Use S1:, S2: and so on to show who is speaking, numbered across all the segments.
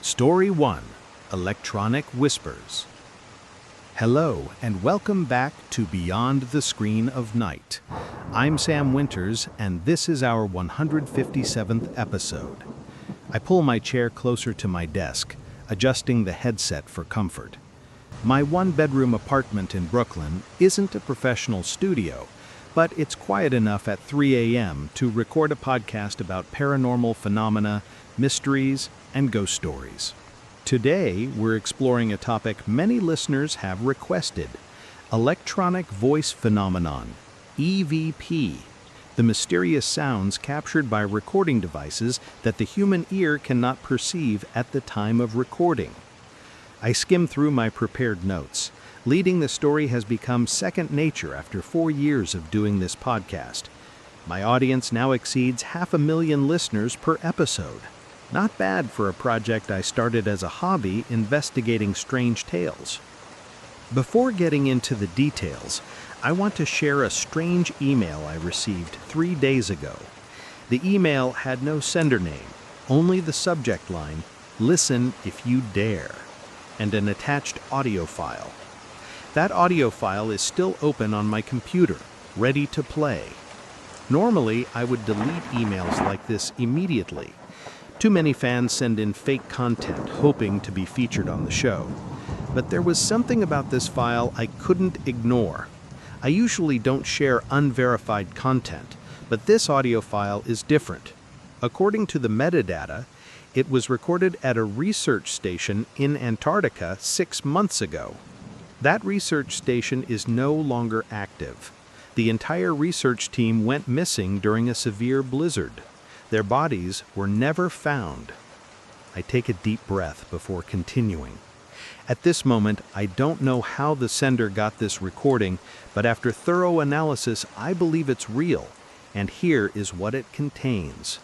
S1: Story 1: Electronic Whispers. Hello, and welcome back to Beyond the Screen of Night. I'm Sam Winters, and this is our 157th episode. I pull my chair closer to my desk, adjusting the headset for comfort. My one-bedroom apartment in Brooklyn isn't a professional studio, but it's quiet enough at 3 a.m. to record a podcast about paranormal phenomena, mysteries, and ghost stories. Today, we're exploring a topic many listeners have requested: electronic voice phenomenon, EVP, the mysterious sounds captured by recording devices that the human ear cannot perceive at the time of recording. I skim through my prepared notes. Leading the story has become second nature after 4 years of doing this podcast. My audience now exceeds 500,000 listeners per episode. Not bad for a project I started as a hobby investigating strange tales. Before getting into the details, I want to share a strange email I received 3 days ago. The email had no sender name, only the subject line, "Listen if you dare," and an attached audio file. That audio file is still open on my computer, ready to play. Normally, I would delete emails like this immediately. Too many fans send in fake content, hoping to be featured on the show. But there was something about this file I couldn't ignore. I usually don't share unverified content, but this audio file is different. According to the metadata, it was recorded at a research station in Antarctica 6 months ago. That research station is no longer active. The entire research team went missing during a severe blizzard. Their bodies were never found. I take a deep breath before continuing. At this moment, I don't know how the sender got this recording, but after thorough analysis, I believe it's real, and here is what it contains.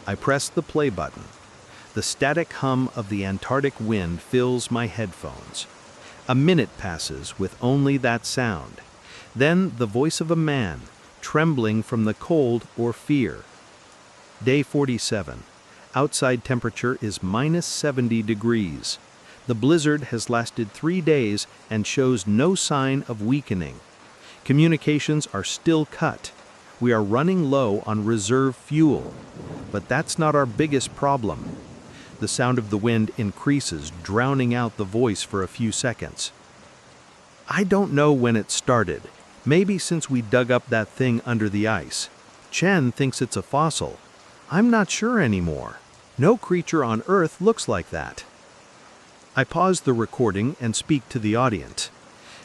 S1: I press the play button. The static hum of the Antarctic wind fills my headphones. A minute passes with only that sound. Then the voice of a man, trembling from the cold or fear. Day 47. Outside temperature is -70 degrees. The blizzard has lasted 3 days and shows no sign of weakening. Communications are still cut. We are running low on reserve fuel. But that's not our biggest problem. The sound of the wind increases, drowning out the voice for a few seconds. I don't know when it started. Maybe since we dug up that thing under the ice. Chen thinks it's a fossil. I'm not sure anymore. No creature on Earth looks like that. I pause the recording and speak to the audience.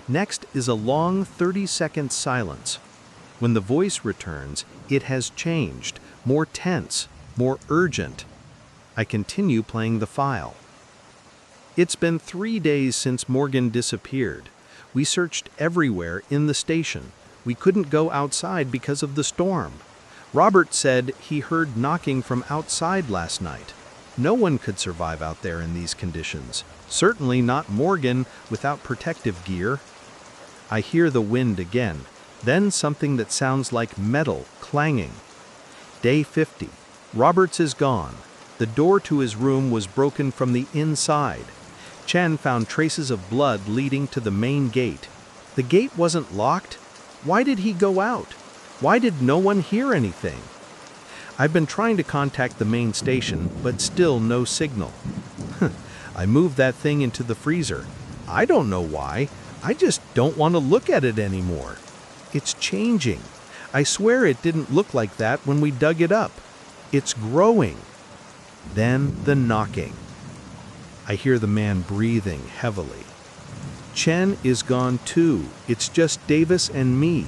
S1: Next is a long 30-second silence. When the voice returns, it has changed, more tense, more urgent. I continue playing the file. It's been 3 days since Morgan disappeared. We searched everywhere in the station. We couldn't go outside because of the storm. Robert said he heard knocking from outside last night. No one could survive out there in these conditions. Certainly not Morgan without protective gear. I hear the wind again, then something that sounds like metal clanging. Day 50. Roberts is gone. The door to his room was broken from the inside. Chen found traces of blood leading to the main gate. The gate wasn't locked. Why did he go out? Why did no one hear anything? I've been trying to contact the main station, but still no signal. I moved that thing into the freezer. I don't know why. I just don't want to look at it anymore. It's changing. I swear it didn't look like that when we dug it up. It's growing. Then the knocking. I hear the man breathing heavily. Chen is gone too. It's just Davis and me.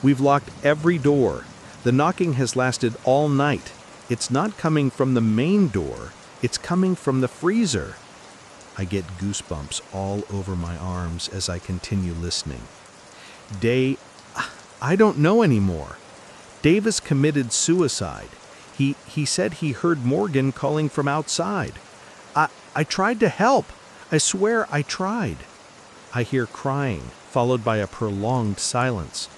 S1: We've locked every door. The knocking has lasted all night. It's not coming from the main door. It's coming from the freezer. I get goosebumps all over my arms as I continue listening. I don't know anymore. Davis committed suicide. He said he heard Morgan calling from outside. I tried to help. I swear I tried. I hear crying, followed by a prolonged silence.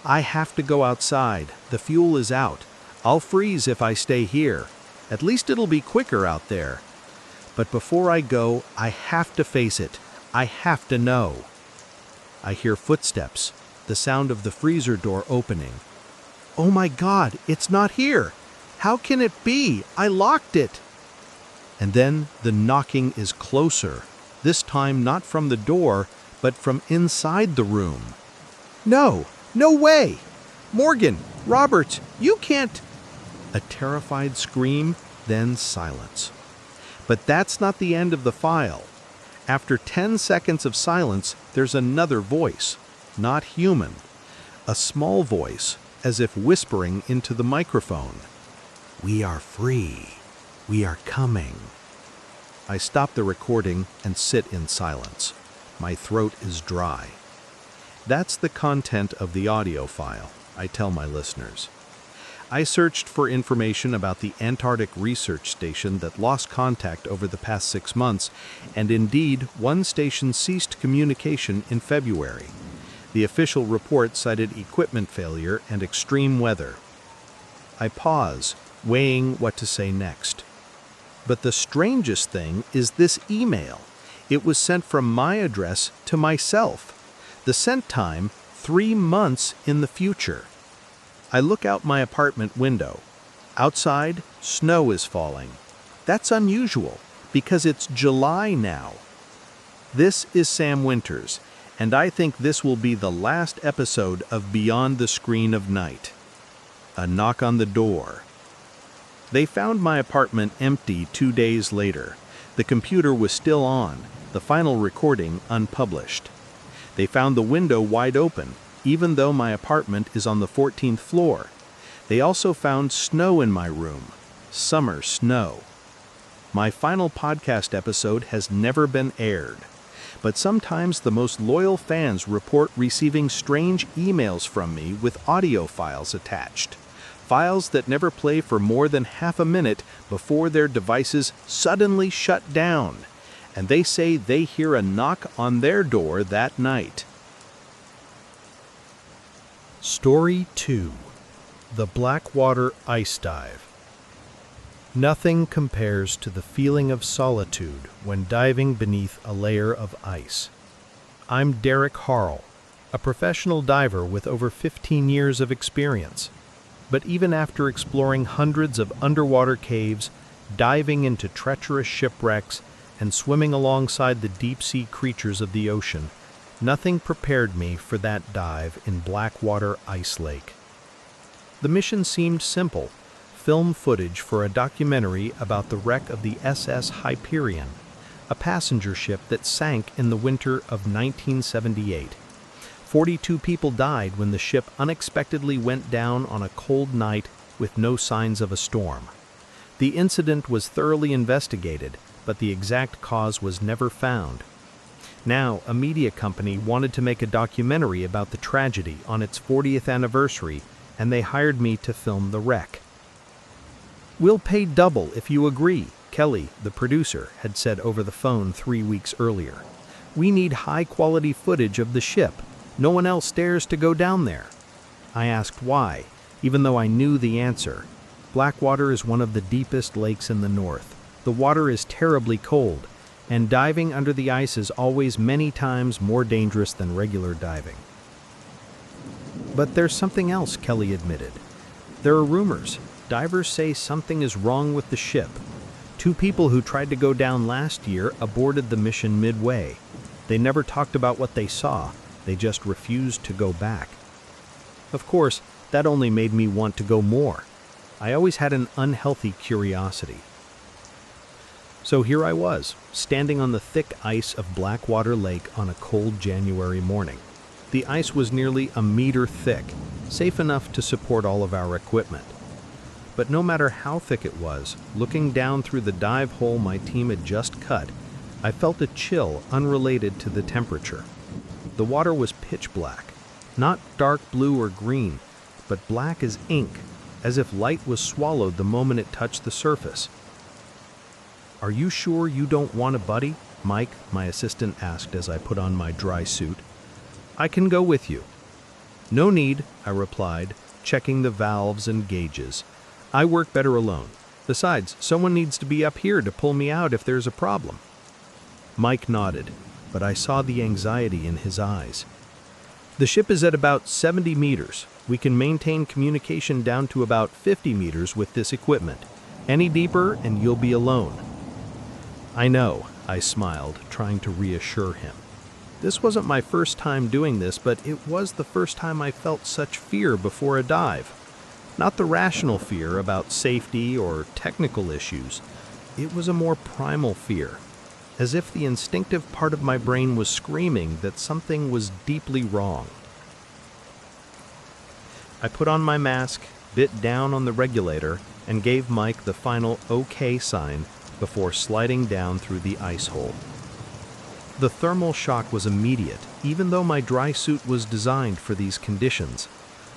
S1: I have to go outside. The fuel is out. I'll freeze if I stay here. At least it'll be quicker out there. But before I go, I have to face it. I have to know. I hear footsteps, the sound of the freezer door opening. Oh my God, it's not here! How can it be? I locked it! And then the knocking is closer, this time not from the door, but from inside the room. No, no way! Morgan, Roberts, you can't! A terrified scream, then silence. But that's not the end of the file. After 10 seconds of silence, there's another voice, not human. A small voice, as if whispering into the microphone. We are free. We are coming. I stop the recording and sit in silence. My throat is dry. That's the content of the audio file, I tell my listeners. I searched for information about the Antarctic research station that lost contact over the past 6 months, and indeed, one station ceased communication in February. The official report cited equipment failure and extreme weather. I pause, weighing what to say next. But the strangest thing is this email. It was sent from my address to myself. The sent time, 3 months in the future. I look out my apartment window. Outside, snow is falling. That's unusual, because it's July now. This is Sam Winters, and I think this will be the last episode of Beyond the Screen of Night. A knock on the door. They found my apartment empty 2 days later. The computer was still on, the final recording unpublished. They found the window wide open, even though my apartment is on the 14th floor. They also found snow in my room, summer snow. My final podcast episode has never been aired, but sometimes the most loyal fans report receiving strange emails from me with audio files attached. Files that never play for more than half a minute before their devices suddenly shut down, and they say they hear a knock on their door that night. Story 2. The Blackwater Ice Dive. Nothing compares to the feeling of solitude when diving beneath a layer of ice. I'm Derek Harl, a professional diver with over 15 years of experience. But even after exploring hundreds of underwater caves, diving into treacherous shipwrecks, and swimming alongside the deep-sea creatures of the ocean, nothing prepared me for that dive in Blackwater Ice Lake. The mission seemed simple: film footage for a documentary about the wreck of the SS Hyperion, a passenger ship that sank in the winter of 1978. 42 people died when the ship unexpectedly went down on a cold night with no signs of a storm. The incident was thoroughly investigated, but the exact cause was never found. Now, a media company wanted to make a documentary about the tragedy on its 40th anniversary, and they hired me to film the wreck. "We'll pay double if you agree," Kelly, the producer, had said over the phone 3 weeks earlier. "We need high-quality footage of the ship. No one else dares to go down there." I asked why, even though I knew the answer. Blackwater is one of the deepest lakes in the north. The water is terribly cold, and diving under the ice is always many times more dangerous than regular diving. But there's something else, Kelly admitted. There are rumors. Divers say something is wrong with the ship. 2 people who tried to go down last year aborted the mission midway. They never talked about what they saw. They just refused to go back. Of course, that only made me want to go more. I always had an unhealthy curiosity. So here I was, standing on the thick ice of Blackwater Lake on a cold January morning. The ice was nearly a meter thick, safe enough to support all of our equipment. But no matter how thick it was, looking down through the dive hole my team had just cut, I felt a chill unrelated to the temperature. The water was pitch black, not dark blue or green, but black as ink, as if light was swallowed the moment it touched the surface. "Are you sure you don't want a buddy?" Mike, my assistant, asked as I put on my dry suit. "I can go with you." "No need," I replied, checking the valves and gauges. "I work better alone. Besides, someone needs to be up here to pull me out if there's a problem." Mike nodded, but I saw the anxiety in his eyes. "The ship is at about 70 meters. We can maintain communication down to about 50 meters with this equipment. Any deeper and you'll be alone." "I know," I smiled, trying to reassure him. This wasn't my first time doing this, but it was the first time I felt such fear before a dive. Not the rational fear about safety or technical issues. It was a more primal fear, as if the instinctive part of my brain was screaming that something was deeply wrong. I put on my mask, bit down on the regulator, and gave Mike the final OK sign before sliding down through the ice hole. The thermal shock was immediate, even though my dry suit was designed for these conditions.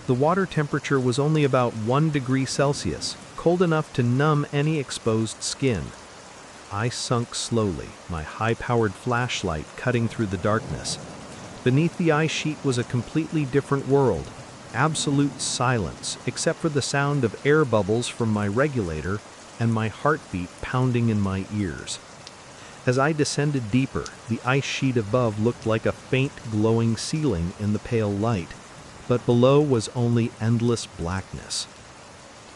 S1: The water temperature was only about 1 degree Celsius, cold enough to numb any exposed skin. I sunk slowly, my high-powered flashlight cutting through the darkness. Beneath the ice sheet was a completely different world. Absolute silence, except for the sound of air bubbles from my regulator and my heartbeat pounding in my ears. As I descended deeper, the ice sheet above looked like a faint glowing ceiling in the pale light, but below was only endless blackness.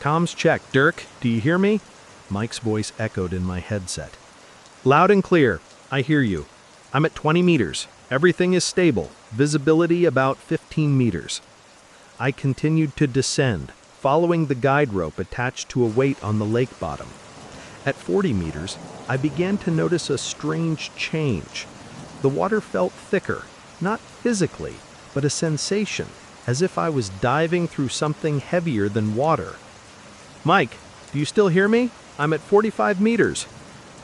S1: "Comms check, Dirk, do you hear me?" Mike's voice echoed in my headset. "Loud and clear, I hear you. I'm at 20 meters. Everything is stable. Visibility about 15 meters. I continued to descend, following the guide rope attached to a weight on the lake bottom. At 40 meters, I began to notice a strange change. The water felt thicker, not physically, but a sensation, as if I was diving through something heavier than water. "Mike, do you still hear me? I'm at 45 meters.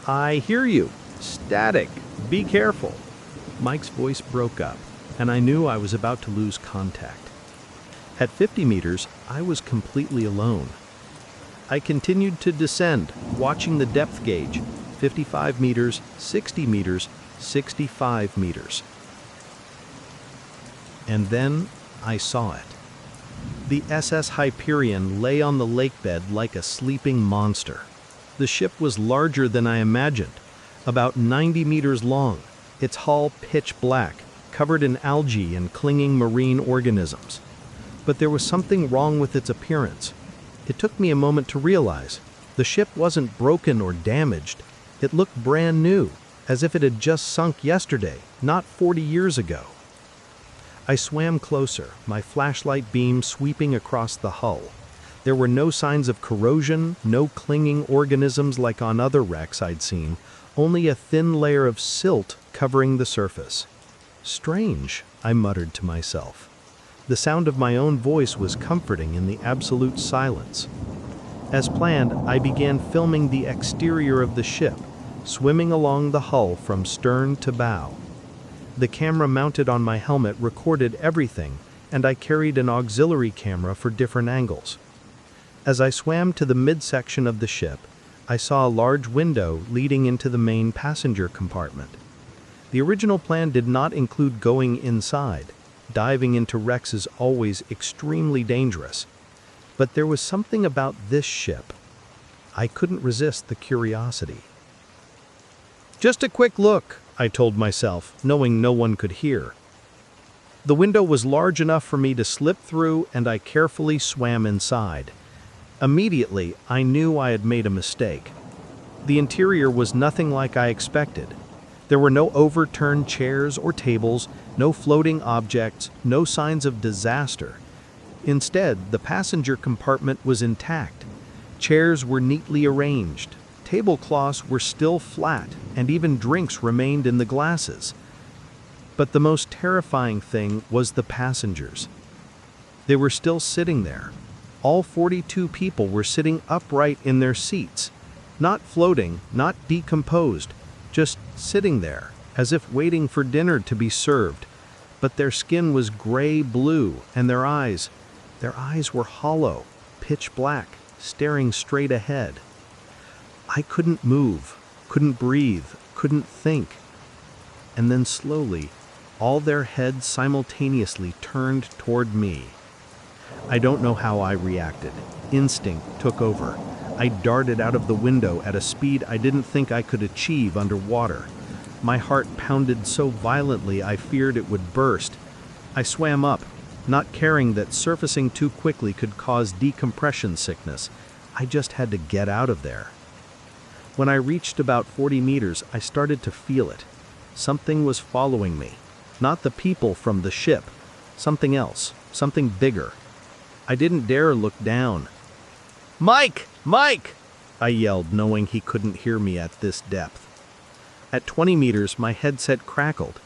S1: "I hear you. Static. Be careful." Mike's voice broke up, and I knew I was about to lose contact. At 50 meters, I was completely alone. I continued to descend, watching the depth gauge, 55 meters, 60 meters, 65 meters. And then I saw it. The SS Hyperion lay on the lakebed like a sleeping monster. The ship was larger than I imagined, about 90 meters long, its hull pitch black, covered in algae and clinging marine organisms. But there was something wrong with its appearance. It took me a moment to realize. The ship wasn't broken or damaged. It looked brand new, as if it had just sunk yesterday, not 40 years ago. I swam closer, my flashlight beam sweeping across the hull. There were no signs of corrosion, no clinging organisms like on other wrecks I'd seen, only a thin layer of silt covering the surface. "Strange," I muttered to myself. The sound of my own voice was comforting in the absolute silence. As planned, I began filming the exterior of the ship, swimming along the hull from stern to bow. The camera mounted on my helmet recorded everything, and I carried an auxiliary camera for different angles. As I swam to the midsection of the ship, I saw a large window leading into the main passenger compartment. The original plan did not include going inside. Diving into wrecks is always extremely dangerous. But there was something about this ship. I couldn't resist the curiosity. "Just a quick look," I told myself, knowing no one could hear. The window was large enough for me to slip through, and I carefully swam inside. Immediately, I knew I had made a mistake. The interior was nothing like I expected. There were no overturned chairs or tables, no floating objects, no signs of disaster. Instead, the passenger compartment was intact. Chairs were neatly arranged. Tablecloths were still flat, and even drinks remained in the glasses. But the most terrifying thing was the passengers. They were still sitting there. All 42 people were sitting upright in their seats, not floating, not decomposed, just sitting there, as if waiting for dinner to be served. But their skin was gray-blue, and their eyes were hollow, pitch black, staring straight ahead. I couldn't move, couldn't breathe, couldn't think. And then slowly, all their heads simultaneously turned toward me. I don't know how I reacted. Instinct took over. I darted out of the window at a speed I didn't think I could achieve underwater. My heart pounded so violently I feared it would burst. I swam up, not caring that surfacing too quickly could cause decompression sickness. I just had to get out of there. When I reached about 40 meters, I started to feel it. Something was following me. Not the people from the ship. Something else. Something bigger. I didn't dare look down. "Mike! Mike!" I yelled, knowing he couldn't hear me at this depth. At 20 meters, my headset crackled.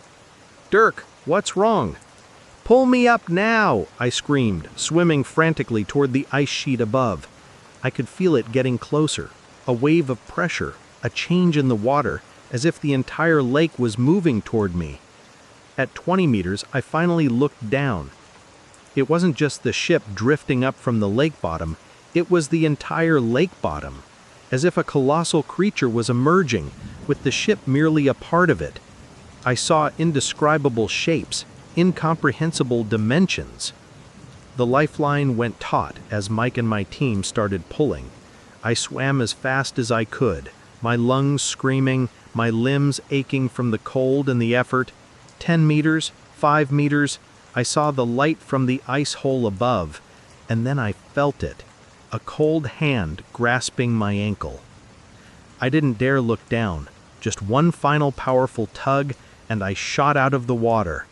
S1: "Dirk, what's wrong?" "Pull me up now!" I screamed, swimming frantically toward the ice sheet above. I could feel it getting closer. A wave of pressure, a change in the water, as if the entire lake was moving toward me. At 20 meters, I finally looked down. It wasn't just the ship drifting up from the lake bottom, it was the entire lake bottom, as if a colossal creature was emerging, with the ship merely a part of it. I saw indescribable shapes, incomprehensible dimensions. The lifeline went taut as Mike and my team started pulling. I swam as fast as I could, my lungs screaming, my limbs aching from the cold and the effort. 10 meters, 5 meters, I saw the light from the ice hole above, and then I felt it, a cold hand grasping my ankle. I didn't dare look down, just one final powerful tug, and I shot out of the water.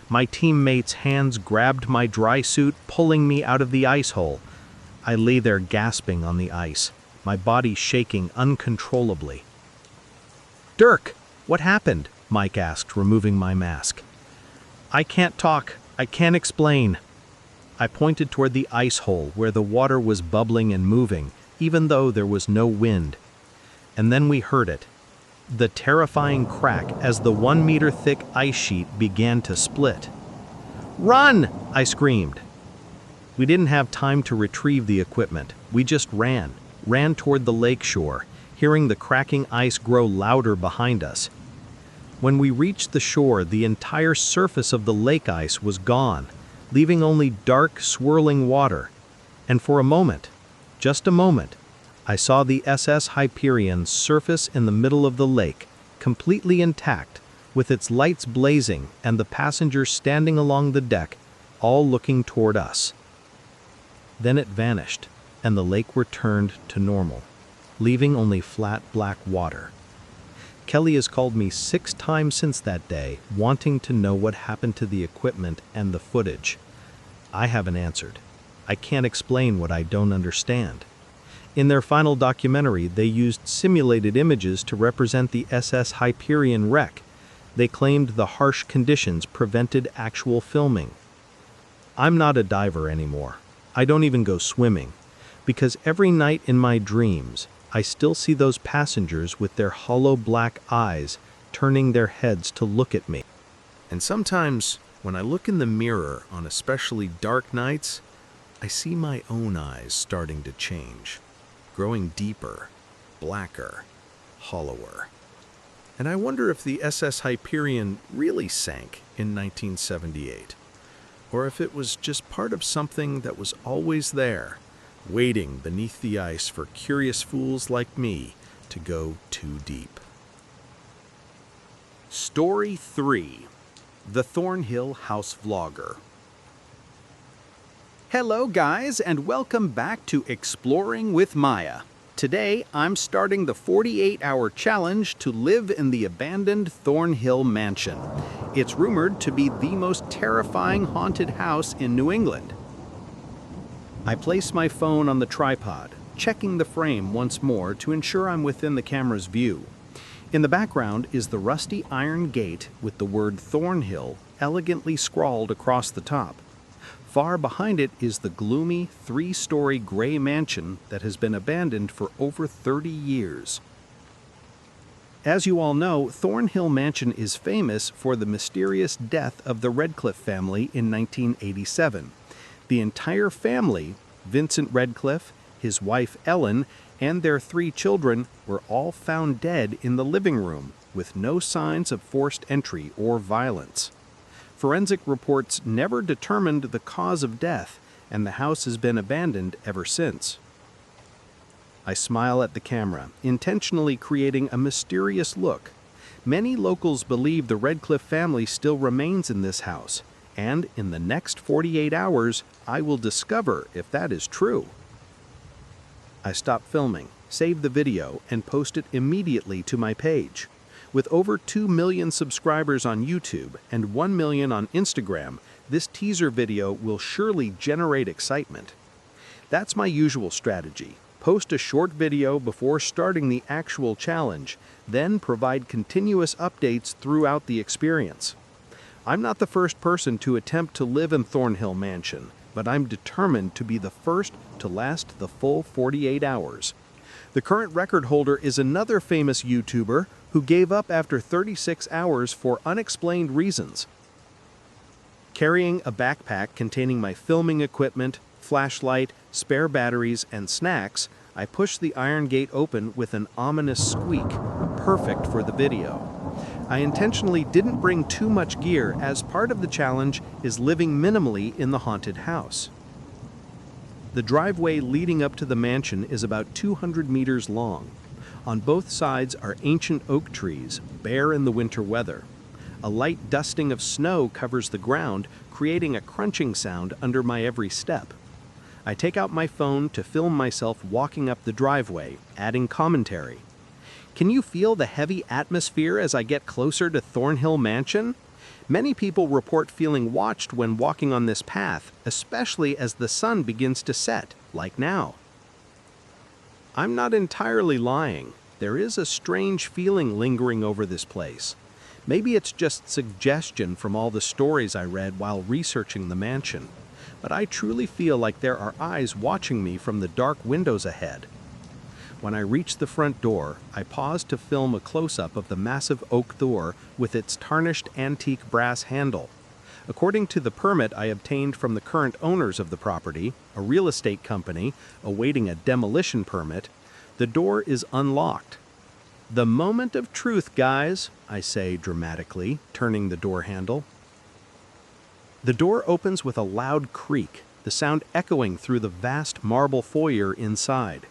S1: My teammates' hands grabbed my dry suit, pulling me out of the ice hole. I lay there gasping on the ice, my body shaking uncontrollably. "Dirk, what happened?" Mike asked, removing my mask. "I can't talk. I can't explain." I pointed toward the ice hole where the water was bubbling and moving, even though there was no wind. And then we heard it. The terrifying crack as the 1-meter-thick ice sheet began to split. "Run!" I screamed. We didn't have time to retrieve the equipment. We just ran toward the lake shore, hearing the cracking ice grow louder behind us. When we reached the shore, the entire surface of the lake ice was gone, leaving only dark, swirling water. And for a moment, just a moment, I saw the SS Hyperion surface in the middle of the lake, completely intact, with its lights blazing and the passengers standing along the deck, all looking toward us. Then it vanished, and the lake returned to normal, leaving only flat black water. Kelly has called me 6 times since that day, wanting to know what happened to the equipment and the footage. I haven't answered. I can't explain what I don't understand. In their final documentary, they used simulated images to represent the SS Hyperion wreck. They claimed the harsh conditions prevented actual filming. I'm not a diver anymore. I don't even go swimming, because every night in my dreams, I still see those passengers with their hollow black eyes turning their heads to look at me. And sometimes, when I look in the mirror on especially dark nights, I see my own eyes starting to change, growing deeper, blacker, hollower. And I wonder if the SS Hyperion really sank in 1978, or if it was just part of something that was always there, waiting beneath the ice for curious fools like me to go too deep. Story 3. The Thornhill House Vlogger. Hello guys, and welcome back to Exploring with Maya. Today, I'm starting the 48-hour challenge to live in the abandoned Thornhill Mansion. It's rumored to be the most terrifying haunted house in New England. I place my phone on the tripod, checking the frame once more to ensure I'm within the camera's view. In the background is the rusty iron gate with the word Thornhill elegantly scrawled across the top. Far behind it is the gloomy 3-story gray mansion that has been abandoned for over 30 years. As you all know, Thornhill Mansion is famous for the mysterious death of the Redcliffe family in 1987. The entire family, Vincent Redcliffe, his wife Ellen, and their 3 children, were all found dead in the living room, with no signs of forced entry or violence. Forensic reports never determined the cause of death, and the house has been abandoned ever since. I smile at the camera, intentionally creating a mysterious look. Many locals believe the Redcliffe family still remains in this house, and in the next 48 hours, I will discover if that is true. I stop filming, save the video, and post it immediately to my page. With over 2 million subscribers on YouTube and 1 million on Instagram, this teaser video will surely generate excitement. That's my usual strategy. Post a short video before starting the actual challenge, then provide continuous updates throughout the experience. I'm not the first person to attempt to live in Thornhill Mansion, but I'm determined to be the first to last the full 48 hours. The current record holder is another famous YouTuber who gave up after 36 hours for unexplained reasons. Carrying a backpack containing my filming equipment, flashlight, spare batteries, and snacks, I push the iron gate open with an ominous squeak, perfect for the video. I intentionally didn't bring too much gear as part of the challenge is living minimally in the haunted house. The driveway leading up to the mansion is about 200 meters long. On both sides are ancient oak trees, bare in the winter weather. A light dusting of snow covers the ground, creating a crunching sound under my every step. I take out my phone to film myself walking up the driveway, adding commentary. Can you feel the heavy atmosphere as I get closer to Thornhill Mansion? Many people report feeling watched when walking on this path, especially as the sun begins to set, like now. I'm not entirely lying. There is a strange feeling lingering over this place. Maybe it's just suggestion from all the stories I read while researching the mansion, but I truly feel like there are eyes watching me from the dark windows ahead. When I reach the front door, I pause to film a close-up of the massive oak door with its tarnished antique brass handle. According to the permit I obtained from the current owners of the property, a real estate company awaiting a demolition permit, the door is unlocked. The moment of truth, guys, I say dramatically, turning the door handle. The door opens with a loud creak, the sound echoing through the vast marble foyer inside.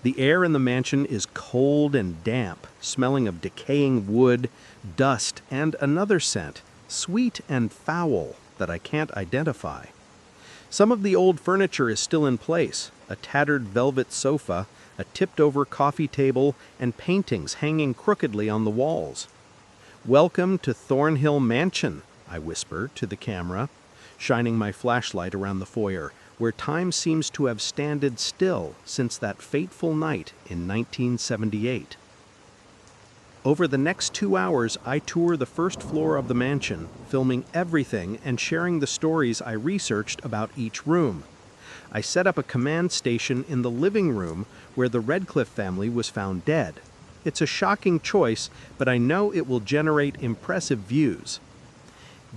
S1: The air in the mansion is cold and damp, smelling of decaying wood, dust, and another scent, sweet and foul, that I can't identify. Some of the old furniture is still in place, a tattered velvet sofa, a tipped-over coffee table, and paintings hanging crookedly on the walls. "Welcome to Thornhill Mansion," I whisper to the camera, shining my flashlight around the foyer, where time seems to have standed still since that fateful night in 1978. Over the next 2 hours, I tour the first floor of the mansion, filming everything and sharing the stories I researched about each room. I set up a command station in the living room where the Redcliffe family was found dead. It's a shocking choice, but I know it will generate impressive views.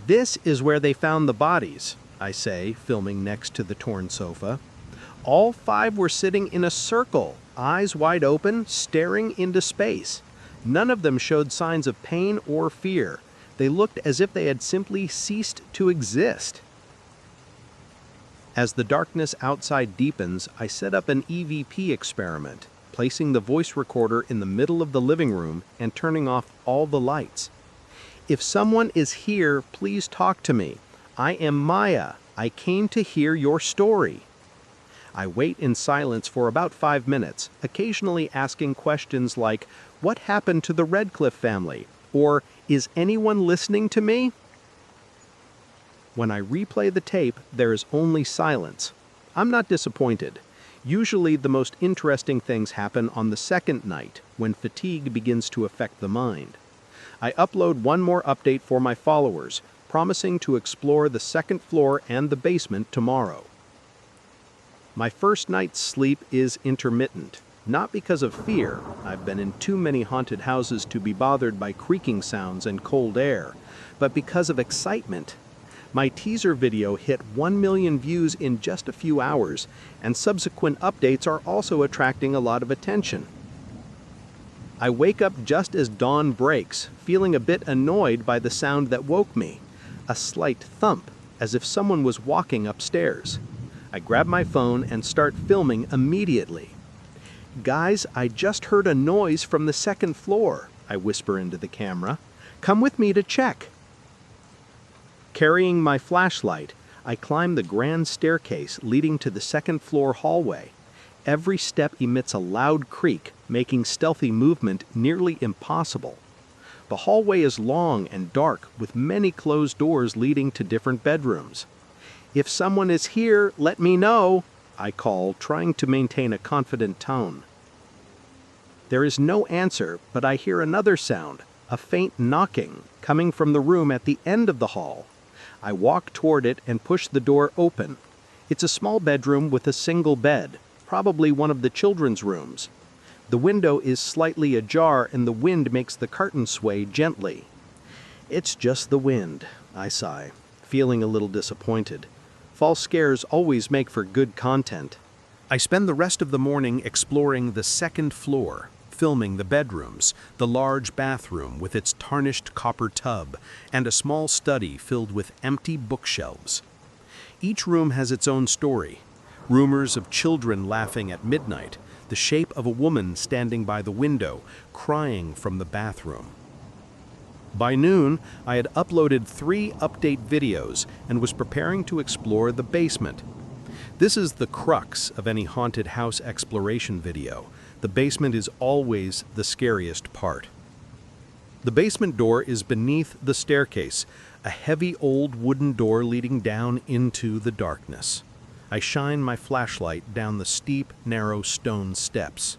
S1: "This is where they found the bodies," I say, filming next to the torn sofa. All 5 were sitting in a circle, eyes wide open, staring into space. None of them showed signs of pain or fear. They looked as if they had simply ceased to exist. As the darkness outside deepens, I set up an EVP experiment, placing the voice recorder in the middle of the living room and turning off all the lights. "If someone is here, please talk to me. I am Maya. I came to hear your story." I wait in silence for about 5 minutes, occasionally asking questions like, "What happened to the Redcliffe family?" or "Is anyone listening to me?" When I replay the tape, there is only silence. I'm not disappointed. Usually the most interesting things happen on the second night, when fatigue begins to affect the mind. I upload one more update for my followers, promising to explore the second floor and the basement tomorrow. My first night's sleep is intermittent, not because of fear. I've been in too many haunted houses to be bothered by creaking sounds and cold air, but because of excitement. My teaser video hit 1 million views in just a few hours, and subsequent updates are also attracting a lot of attention. I wake up just as dawn breaks, feeling a bit annoyed by the sound that woke me, a slight thump, as if someone was walking upstairs. I grab my phone and start filming immediately. Guys, I just heard a noise from the second floor, I whisper into the camera. Come with me to check. Carrying my flashlight, I climb the grand staircase leading to the second floor hallway. Every step emits a loud creak, making stealthy movement nearly impossible. The hallway is long and dark, with many closed doors leading to different bedrooms. If someone is here, let me know, I call, trying to maintain a confident tone. There is no answer, but I hear another sound, a faint knocking, coming from the room at the end of the hall. I walk toward it and push the door open. It's a small bedroom with a single bed, probably one of the children's rooms. The window is slightly ajar and the wind makes the curtain sway gently. It's just the wind, I sigh, feeling a little disappointed. False scares always make for good content. I spend the rest of the morning exploring the second floor, filming the bedrooms, the large bathroom with its tarnished copper tub, and a small study filled with empty bookshelves. Each room has its own story. Rumors of children laughing at midnight, the shape of a woman standing by the window, crying from the bathroom. By noon, I had uploaded 3 update videos and was preparing to explore the basement. This is the crux of any haunted house exploration video. The basement is always the scariest part. The basement door is beneath the staircase, a heavy old wooden door leading down into the darkness. I shine my flashlight down the steep, narrow stone steps.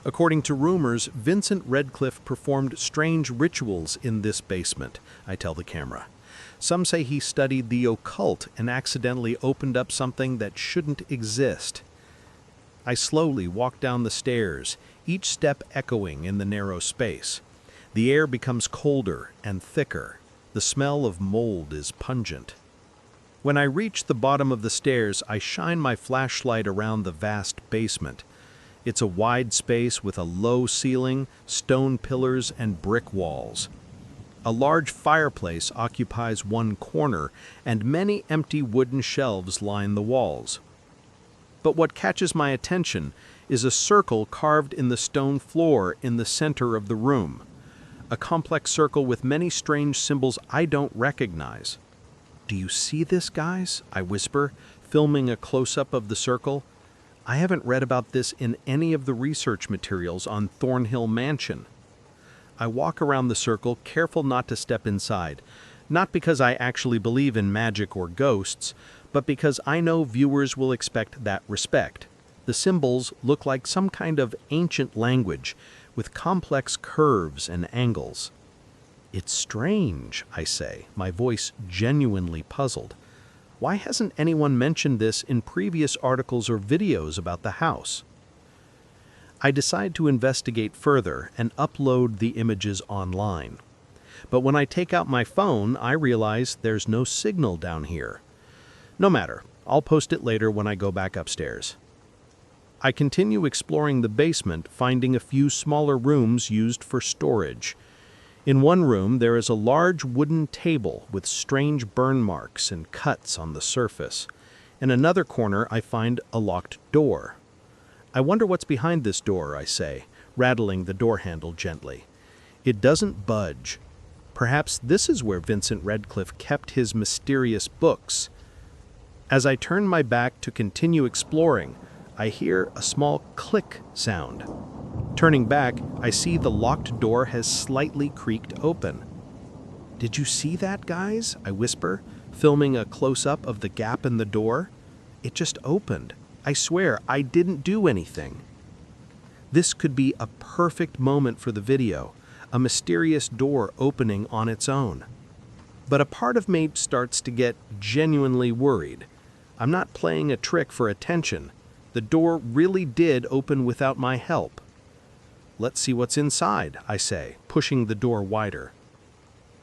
S1: According to rumors, Vincent Redcliffe performed strange rituals in this basement, I tell the camera. Some say he studied the occult and accidentally opened up something that shouldn't exist. I slowly walk down the stairs, each step echoing in the narrow space. The air becomes colder and thicker. The smell of mold is pungent. When I reach the bottom of the stairs, I shine my flashlight around the vast basement. It's a wide space with a low ceiling, stone pillars, and brick walls. A large fireplace occupies one corner, and many empty wooden shelves line the walls. But what catches my attention is a circle carved in the stone floor in the center of the room. A complex circle with many strange symbols I don't recognize. "Do you see this, guys?" I whisper, filming a close-up of the circle. I haven't read about this in any of the research materials on Thornhill Mansion. I walk around the circle, careful not to step inside, not because I actually believe in magic or ghosts, but because I know viewers will expect that respect. The symbols look like some kind of ancient language, with complex curves and angles. "It's strange," I say, my voice genuinely puzzled. Why hasn't anyone mentioned this in previous articles or videos about the house? I decide to investigate further and upload the images online. But when I take out my phone, I realize there's no signal down here. No matter, I'll post it later when I go back upstairs. I continue exploring the basement, finding a few smaller rooms used for storage. In one room, there is a large wooden table with strange burn marks and cuts on the surface. In another corner, I find a locked door. "I wonder what's behind this door," I say, rattling the door handle gently. It doesn't budge. Perhaps this is where Vincent Redcliffe kept his mysterious books. As I turn my back to continue exploring, I hear a small click sound. Turning back, I see the locked door has slightly creaked open. "Did you see that, guys?" I whisper, filming a close-up of the gap in the door. It just opened. I swear, I didn't do anything. This could be a perfect moment for the video, a mysterious door opening on its own. But a part of me starts to get genuinely worried. I'm not playing a trick for attention. The door really did open without my help. "Let's see what's inside," I say, pushing the door wider.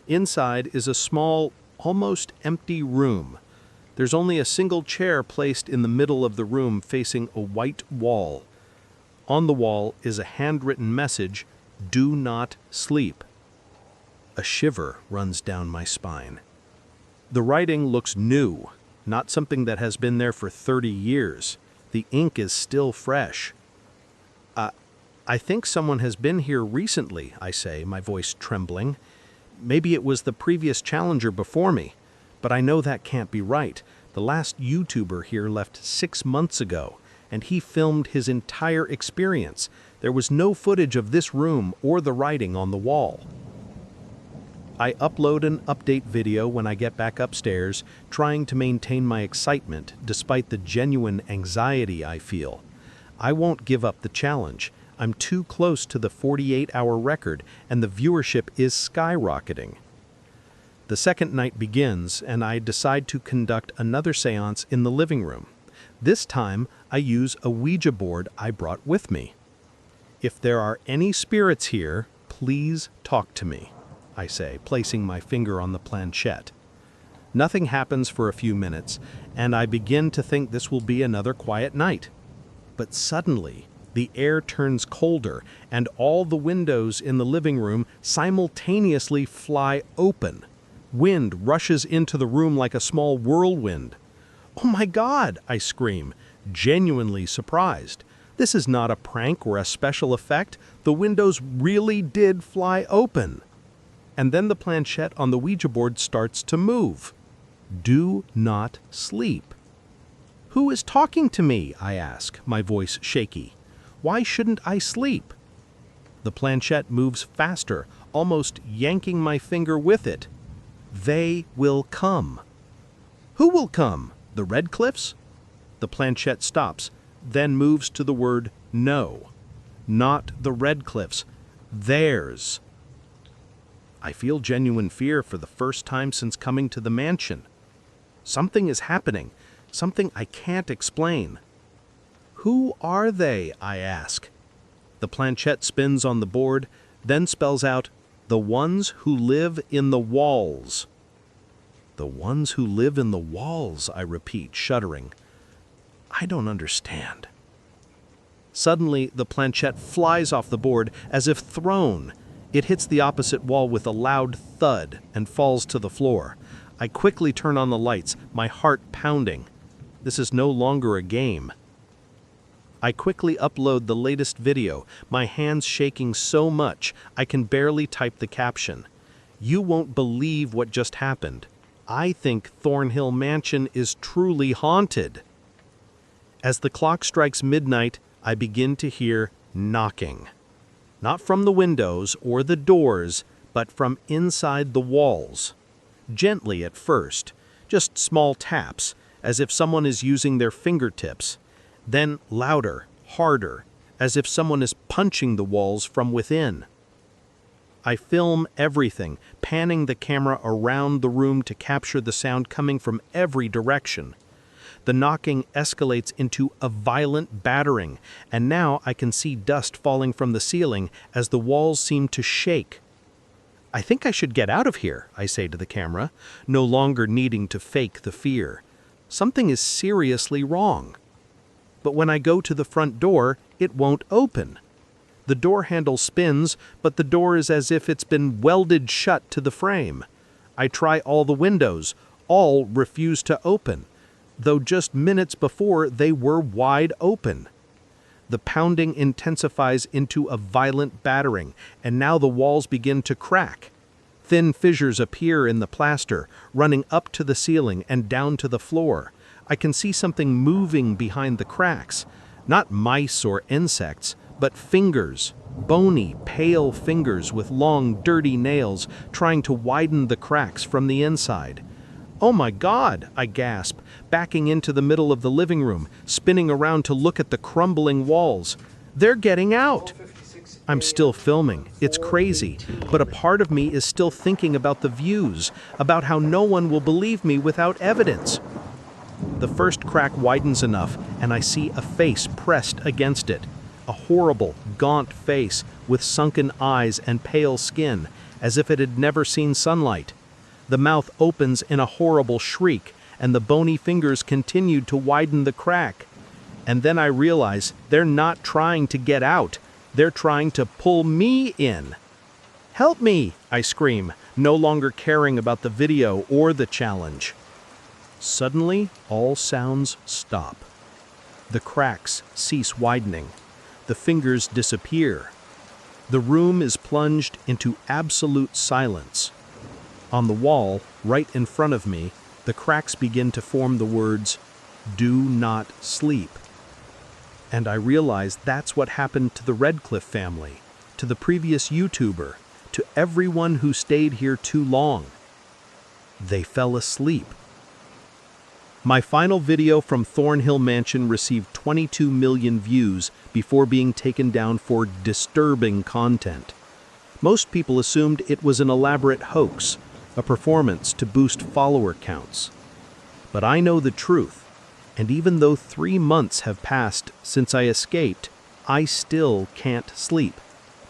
S1: Inside is a small, almost empty room. There's only a single chair placed in the middle of the room facing a white wall. On the wall is a handwritten message, "Do not sleep." A shiver runs down my spine. The writing looks new, not something that has been there for 30 years. The ink is still fresh. I think someone has been here recently, I say, my voice trembling. Maybe it was the previous challenger before me, but I know that can't be right. The last YouTuber here left 6 months ago, and he filmed his entire experience. There was no footage of this room or the writing on the wall. I upload an update video when I get back upstairs, trying to maintain my excitement despite the genuine anxiety I feel. I won't give up the challenge. I'm too close to the 48-hour record, and the viewership is skyrocketing. The second night begins, and I decide to conduct another seance in the living room. This time, I use a Ouija board I brought with me. If there are any spirits here, please talk to me, I say, placing my finger on the planchette. Nothing happens for a few minutes, and I begin to think this will be another quiet night. But suddenly, the air turns colder, and all the windows in the living room simultaneously fly open. Wind rushes into the room like a small whirlwind. "Oh my God!" I scream, genuinely surprised. This is not a prank or a special effect. The windows really did fly open. And then the planchette on the Ouija board starts to move. Do not sleep. "Who is talking to me?" I ask, my voice shaky. "Why shouldn't I sleep?" The planchette moves faster, almost yanking my finger with it. "They will come." "Who will come? The Redcliffs?" The planchette stops, then moves to the word no. Not the Redcliffs. Theirs. I feel genuine fear for the first time since coming to the mansion. Something is happening, something I can't explain. "Who are they?" I ask. The planchette spins on the board, then spells out, "The ones who live in the walls." "The ones who live in the walls," I repeat, shuddering. I don't understand. Suddenly, the planchette flies off the board as if thrown. It hits the opposite wall with a loud thud and falls to the floor. I quickly turn on the lights, my heart pounding. This is no longer a game. I quickly upload the latest video, my hands shaking so much I can barely type the caption. "You won't believe what just happened. I think Thornhill Mansion is truly haunted." As the clock strikes midnight, I begin to hear knocking. Not from the windows or the doors, but from inside the walls. Gently at first, just small taps, as if someone is using their fingertips. Then louder, harder, as if someone is punching the walls from within. I film everything, panning the camera around the room to capture the sound coming from every direction. The knocking escalates into a violent battering, and now I can see dust falling from the ceiling as the walls seem to shake. "I think I should get out of here," I say to the camera, no longer needing to fake the fear. Something is seriously wrong. But when I go to the front door, it won't open. The door handle spins, but the door is as if it's been welded shut to the frame. I try all the windows, all refuse to open, though just minutes before they were wide open. The pounding intensifies into a violent battering, and now the walls begin to crack. Thin fissures appear in the plaster, running up to the ceiling and down to the floor. I can see something moving behind the cracks. Not mice or insects, but fingers, bony, pale fingers with long, dirty nails trying to widen the cracks from the inside. "Oh my God," I gasp, backing into the middle of the living room, spinning around to look at the crumbling walls. "They're getting out!" I'm still filming. It's crazy, but a part of me is still thinking about the views, about how no one will believe me without evidence. The first crack widens enough, and I see a face pressed against it. A horrible, gaunt face with sunken eyes and pale skin, as if it had never seen sunlight. The mouth opens in a horrible shriek, and the bony fingers continue to widen the crack. And then I realize they're not trying to get out. They're trying to pull me in. "Help me!" I scream, no longer caring about the video or the challenge. Suddenly, all sounds stop. The cracks cease widening. the fingers disappear. The room is plunged into absolute silence. On the wall, right in front of me, the cracks begin to form the words, "Do not sleep." And I realize that's what happened to the Redcliffe family, to the previous YouTuber, to everyone who stayed here too long. They fell asleep. My final video from Thornhill Mansion received 22 million views before being taken down for disturbing content. Most people assumed it was an elaborate hoax, a performance to boost follower counts. But I know the truth, and even though 3 months have passed since I escaped, I still can't sleep,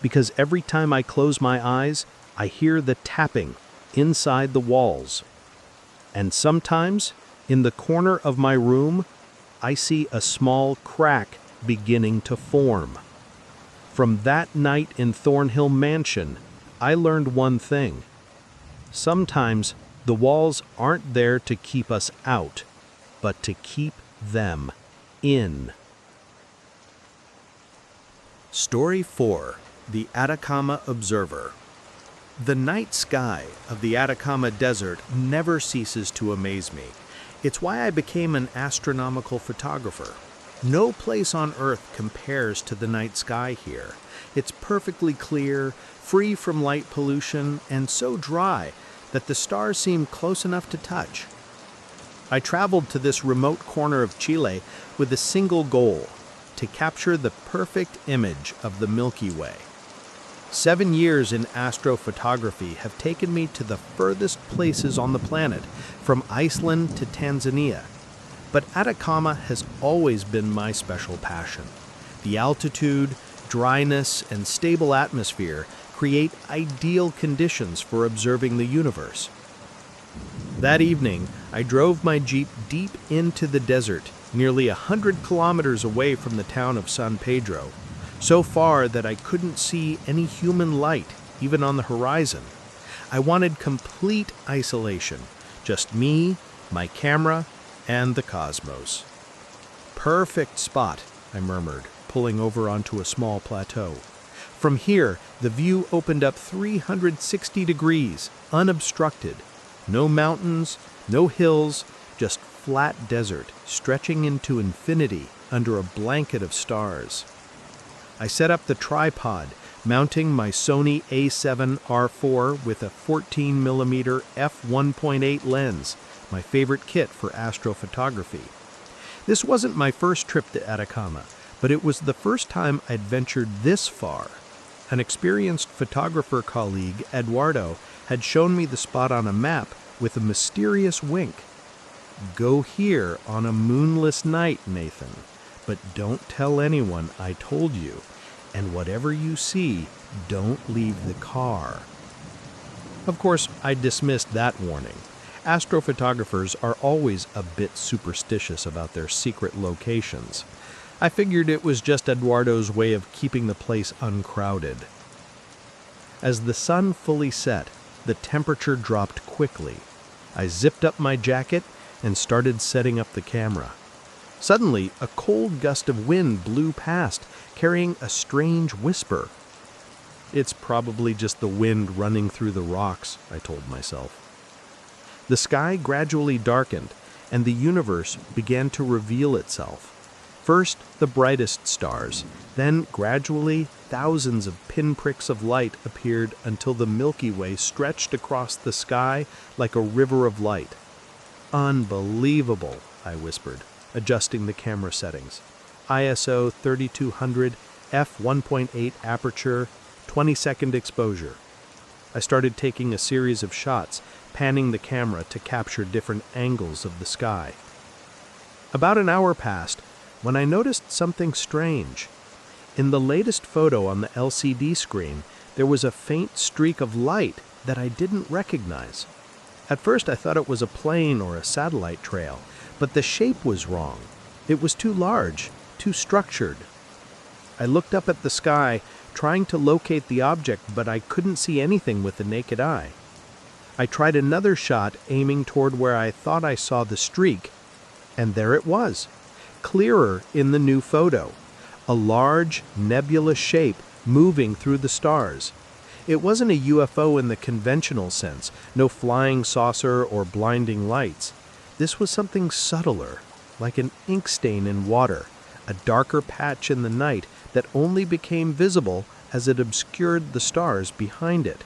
S1: because every time I close my eyes, I hear the tapping inside the walls. And sometimes, in the corner of my room, I see a small crack beginning to form. From that night in Thornhill Mansion, I learned one thing. Sometimes the walls aren't there to keep us out, but to keep them in. Story 4. The Atacama Observer. The night sky of the Atacama Desert never ceases to amaze me. It's why I became an astronomical photographer. No place on Earth compares to the night sky here. It's perfectly clear, free from light pollution, and so dry that the stars seem close enough to touch. I traveled to this remote corner of Chile with a single goal: to capture the perfect image of the Milky Way. 7 years in astrophotography have taken me to the furthest places on the planet, from Iceland to Tanzania. But Atacama has always been my special passion. The altitude, dryness, and stable atmosphere create ideal conditions for observing the universe. That evening, I drove my Jeep deep into the desert, nearly 100 kilometers away from the town of San Pedro, so far that I couldn't see any human light, even on the horizon. I wanted complete isolation, just me, my camera, and the cosmos. "Perfect spot," I murmured, pulling over onto a small plateau. From here, the view opened up 360 degrees, unobstructed. No mountains, no hills, just flat desert stretching into infinity under a blanket of stars. I set up the tripod, mounting my Sony A7R4 with a 14mm f1.8 lens, my favorite kit for astrophotography. This wasn't my first trip to Atacama, but it was the first time I'd ventured this far. An experienced photographer colleague, Eduardo, had shown me the spot on a map with a mysterious wink. "Go here on a moonless night, Nathan, but don't tell anyone I told you, and whatever you see, don't leave the car." Of course, I dismissed that warning. Astrophotographers are always a bit superstitious about their secret locations. I figured it was just Eduardo's way of keeping the place uncrowded. As the sun fully set, the temperature dropped quickly. I zipped up my jacket and started setting up the camera. Suddenly, a cold gust of wind blew past, carrying a strange whisper. "It's probably just the wind running through the rocks," I told myself. The sky gradually darkened, and the universe began to reveal itself. First, the brightest stars, then gradually thousands of pinpricks of light appeared until the Milky Way stretched across the sky like a river of light. "Unbelievable," I whispered, adjusting the camera settings. ISO 3200, f1.8 aperture, 20-second exposure. I started taking a series of shots, panning the camera to capture different angles of the sky. About an hour passed when I noticed something strange. In the latest photo on the LCD screen, there was a faint streak of light that I didn't recognize. At first I thought it was a plane or a satellite trail, but the shape was wrong. It was too large, too structured. I looked up at the sky, trying to locate the object, but I couldn't see anything with the naked eye. I tried another shot, aiming toward where I thought I saw the streak, and there it was, clearer in the new photo.
S2: a large, nebulous shape moving through the stars. It wasn't a UFO in the conventional sense, no flying saucer or blinding lights. This was something subtler, like an ink stain in water, a darker patch in the night that only became visible as it obscured the stars behind it.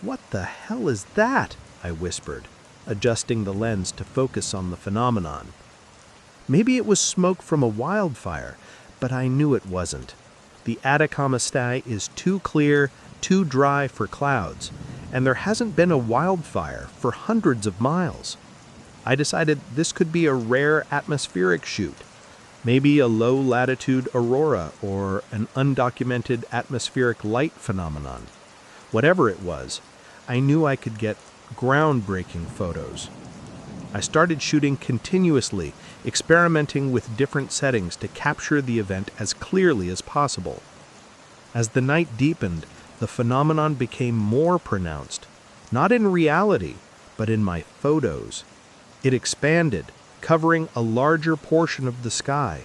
S2: "What the hell is that?" I whispered, adjusting the lens to focus on the phenomenon. Maybe it was smoke from a wildfire, but I knew it wasn't. The Atacama sky is too clear, too dry for clouds, and there hasn't been a wildfire for hundreds of miles. I decided this could be a rare atmospheric shoot, maybe a low-latitude aurora or an undocumented atmospheric light phenomenon. Whatever it was, I knew I could get groundbreaking photos. I started shooting continuously, experimenting with different settings to capture the event as clearly as possible. As the night deepened, the phenomenon became more pronounced, not in reality, but in my photos. It expanded, covering a larger portion of the sky,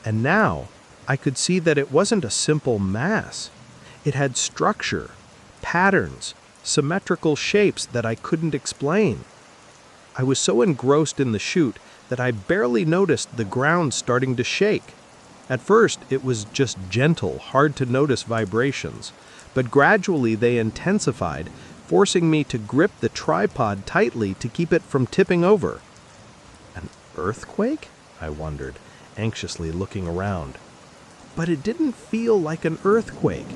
S2: and now I could see that it wasn't a simple mass. It had structure, patterns, symmetrical shapes that I couldn't explain. I was so engrossed in the shoot that I barely noticed the ground starting to shake. At first, it was just gentle, hard-to-notice vibrations, but gradually they intensified, forcing me to grip the tripod tightly to keep it from tipping over. An earthquake? I wondered, anxiously looking around. But it didn't feel like an earthquake.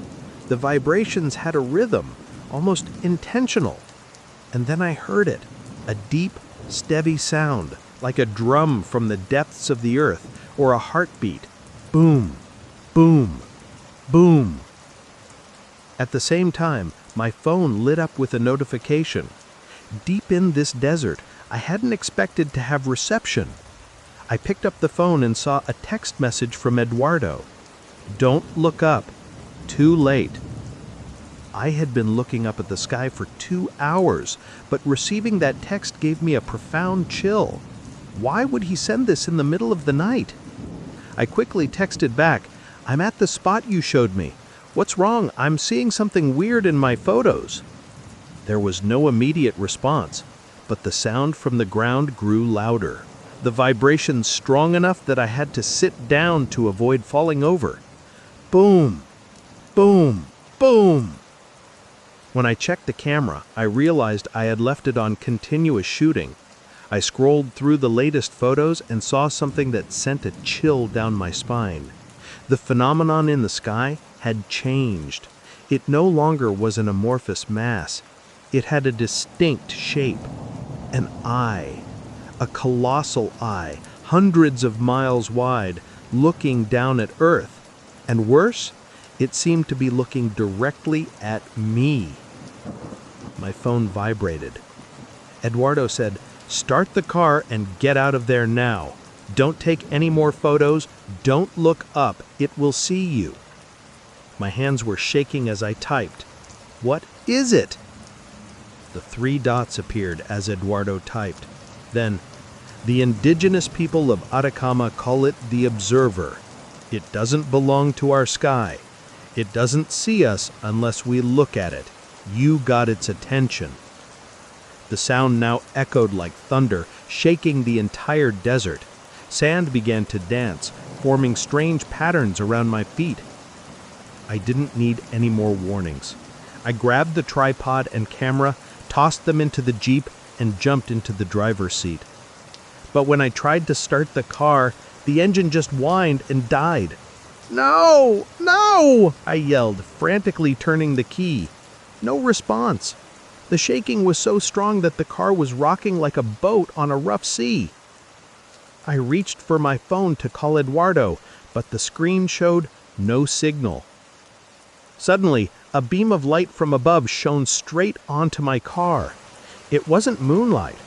S2: The vibrations had a rhythm, almost intentional. And then I heard it, a deep, steady sound, like a drum from the depths of the earth, or a heartbeat. Boom, boom, boom. At the same time, my phone lit up with a notification. Deep in this desert, I hadn't expected to have reception. I picked up the phone and saw a text message from Eduardo. "Don't look up. Too late." I had been looking up at the sky for 2 hours, but receiving that text gave me a profound chill. Why would he send this in the middle of the night? I quickly texted back, "I'm at the spot you showed me. What's wrong? I'm seeing something weird in my photos." There was no immediate response, but the sound from the ground grew louder, the vibrations strong enough that I had to sit down to avoid falling over. Boom, boom, boom. When I checked the camera, I realized I had left it on continuous shooting. I scrolled through the latest photos and saw something that sent a chill down my spine. The phenomenon in the sky had changed. It no longer was an amorphous mass. It had a distinct shape. An eye. A colossal eye, hundreds of miles wide, looking down at Earth. And worse, it seemed to be looking directly at me. My phone vibrated. Eduardo said, "Start the car and get out of there now. Don't take any more photos. Don't look up. It will see you." My hands were shaking as I typed. "What is it?" The 3 dots appeared as Eduardo typed. Then, "The indigenous people of Atacama call it the Observer. It doesn't belong to our sky. It doesn't see us unless we look at it. You got its attention." The sound now echoed like thunder, shaking the entire desert. Sand began to dance, forming strange patterns around my feet. I didn't need any more warnings. I grabbed the tripod and camera, tossed them into the Jeep, and jumped into the driver's seat. But when I tried to start the car, the engine just whined and died. "No! No!" I yelled, frantically turning the key. No response. The shaking was so strong that the car was rocking like a boat on a rough sea. I reached for my phone to call Eduardo, but the screen showed no signal. Suddenly, a beam of light from above shone straight onto my car. It wasn't moonlight,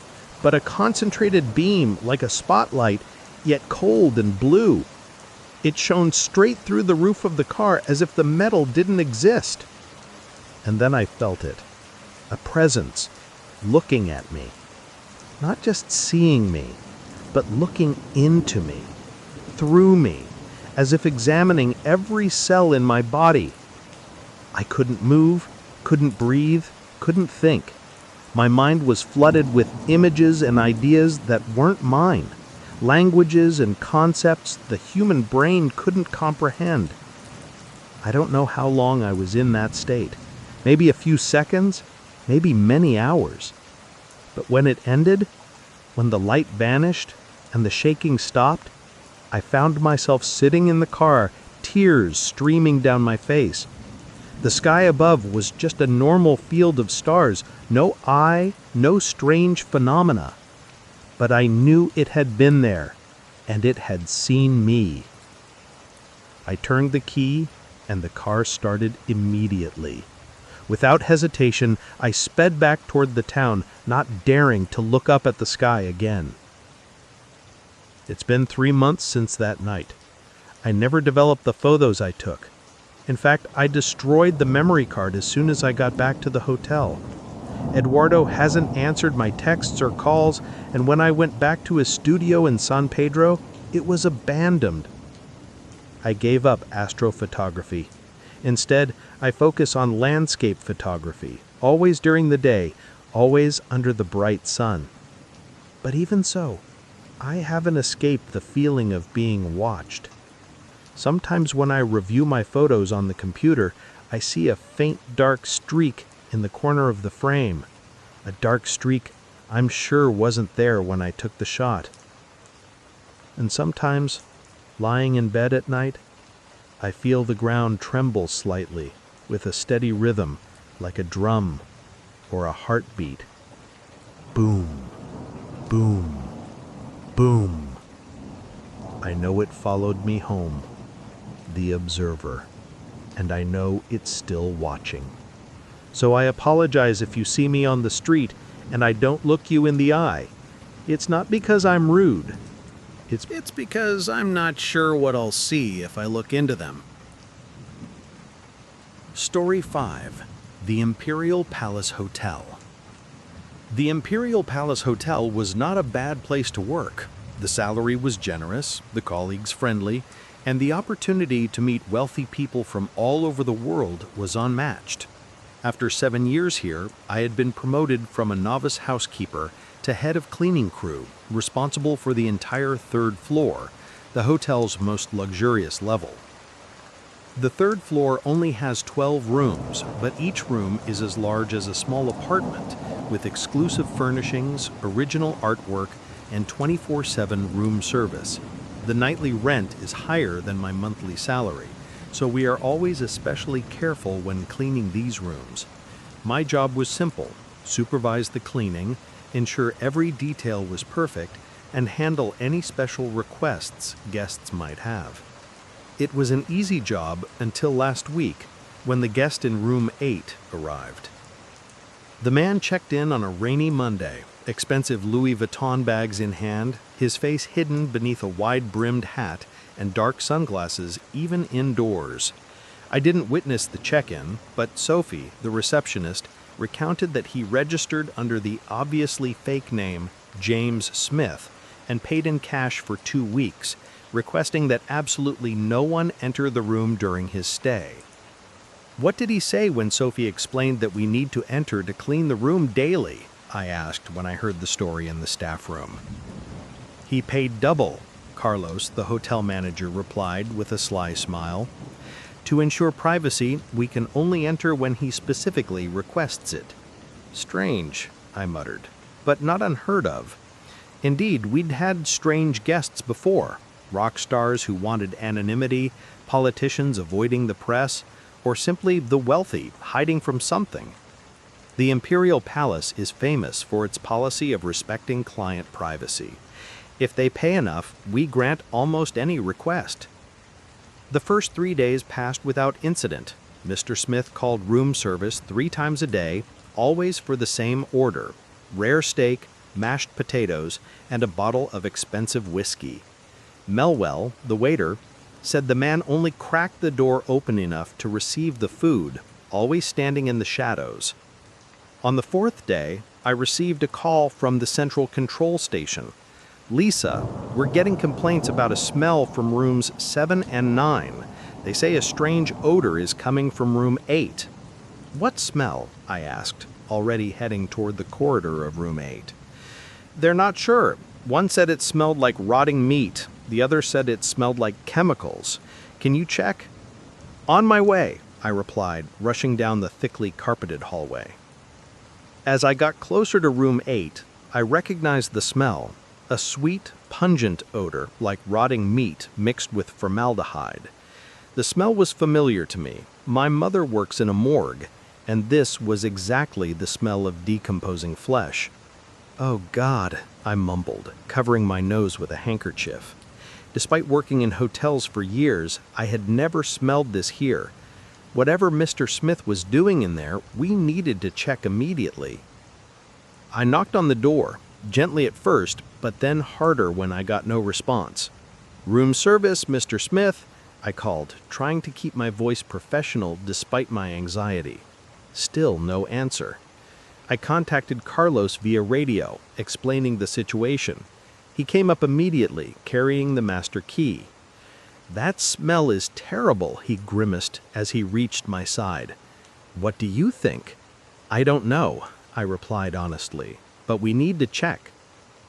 S2: but a concentrated beam like a spotlight, yet cold and blue. It shone straight through the roof of the car as if the metal didn't exist. And then I felt it. A presence, looking at me. Not just seeing me, but looking into me, through me, as if examining every cell in my body. I couldn't move, couldn't breathe, couldn't think. My mind was flooded with images and ideas that weren't mine, languages and concepts the human brain couldn't comprehend. I don't know how long I was in that state. Maybe a few seconds, maybe many hours. But when it ended, when the light vanished and the shaking stopped, I found myself sitting in the car, tears streaming down my face. The sky above was just a normal field of stars, no eye, no strange phenomena. But I knew it had been there, and it had seen me. I turned the key, and the car started immediately. Without hesitation, I sped back toward the town, not daring to look up at the sky again. It's been 3 months since that night. I never developed the photos I took. In fact, I destroyed the memory card as soon as I got back to the hotel. Eduardo hasn't answered my texts or calls, and when I went back to his studio in San Pedro, it was abandoned. I gave up astrophotography. Instead, I focus on landscape photography, always during the day, always under the bright sun. But even so, I haven't escaped the feeling of being watched. Sometimes when I review my photos on the computer, I see a faint dark streak in the corner of the frame. A dark streak I'm sure wasn't there when I took the shot. And sometimes, lying in bed at night, I feel the ground tremble slightly with a steady rhythm like a drum or a heartbeat. Boom, boom, boom. I know it followed me home, the observer, and I know it's still watching. So I apologize if you see me on the street and I don't look you in the eye. It's not because I'm rude. It's because I'm not sure what I'll see if I look into them.
S1: Story 5. The Imperial Palace Hotel. The Imperial Palace Hotel was not a bad place to work. The salary was generous, the colleagues friendly, and the opportunity to meet wealthy people from all over the world was unmatched. After 7 years here, I had been promoted from a novice housekeeper to head of cleaning crew, responsible for the entire 3rd floor, the hotel's most luxurious level. The 3rd floor only has 12 rooms, but each room is as large as a small apartment, with exclusive furnishings, original artwork, and 24/7 room service. The nightly rent is higher than my monthly salary, so we are always especially careful when cleaning these rooms. My job was simple: supervise the cleaning, ensure every detail was perfect, and handle any special requests guests might have. It was an easy job until last week, when the guest in room 8 arrived. The man checked in on a rainy Monday, expensive Louis Vuitton bags in hand, his face hidden beneath a wide-brimmed hat and dark sunglasses even indoors. I didn't witness the check-in, but Sophie, the receptionist, recounted that he registered under the obviously fake name James Smith and paid in cash for 2 weeks, requesting that absolutely no one enter the room during his stay. "What did he say when Sophie explained that we need to enter to clean the room daily?" I asked when I heard the story in the staff room. "He paid double," Carlos, the hotel manager, replied with a sly smile. "To ensure privacy, we can only enter when he specifically requests it." "Strange," I muttered, "but not unheard of. Indeed, we'd had strange guests before. Rock stars who wanted anonymity, politicians avoiding the press, or simply the wealthy hiding from something. The Imperial Palace is famous for its policy of respecting client privacy. If they pay enough, we grant almost any request." The first 3 days passed without incident. Mr. Smith called room service 3 times a day, always for the same order: rare steak, mashed potatoes, and a bottle of expensive whiskey. Melwell, the waiter, said the man only cracked the door open enough to receive the food, always standing in the shadows. On the 4th day, I received a call from the central control station.
S2: Lisa, we're getting complaints about a smell from rooms 7 and 9. They say a strange odor is coming from room 8. What smell? I asked, already heading toward the corridor of room 8. They're not sure. One said it smelled like rotting meat. The other said it smelled like chemicals. Can you check? On my way, I replied, rushing down the thickly carpeted hallway. As I got closer to room 8, I recognized the smell, a sweet, pungent odor like rotting meat mixed with formaldehyde. The smell was familiar to me. My mother works in a morgue, and this was exactly the smell of decomposing flesh. Oh God, I mumbled, covering my nose with a handkerchief. Despite working in hotels for years, I had never smelled this here. Whatever Mr. Smith was doing in there, we needed to check immediately. I knocked on the door, gently at first, but then harder when I got no response. "Room service, Mr. Smith," I called, trying to keep my voice professional despite my anxiety. Still no answer. I contacted Carlos via radio, explaining the situation. He came up immediately, carrying the master key. "That smell is terrible," he grimaced as he reached my side. "What do you think?" "I don't know," I replied honestly, "but we need to check."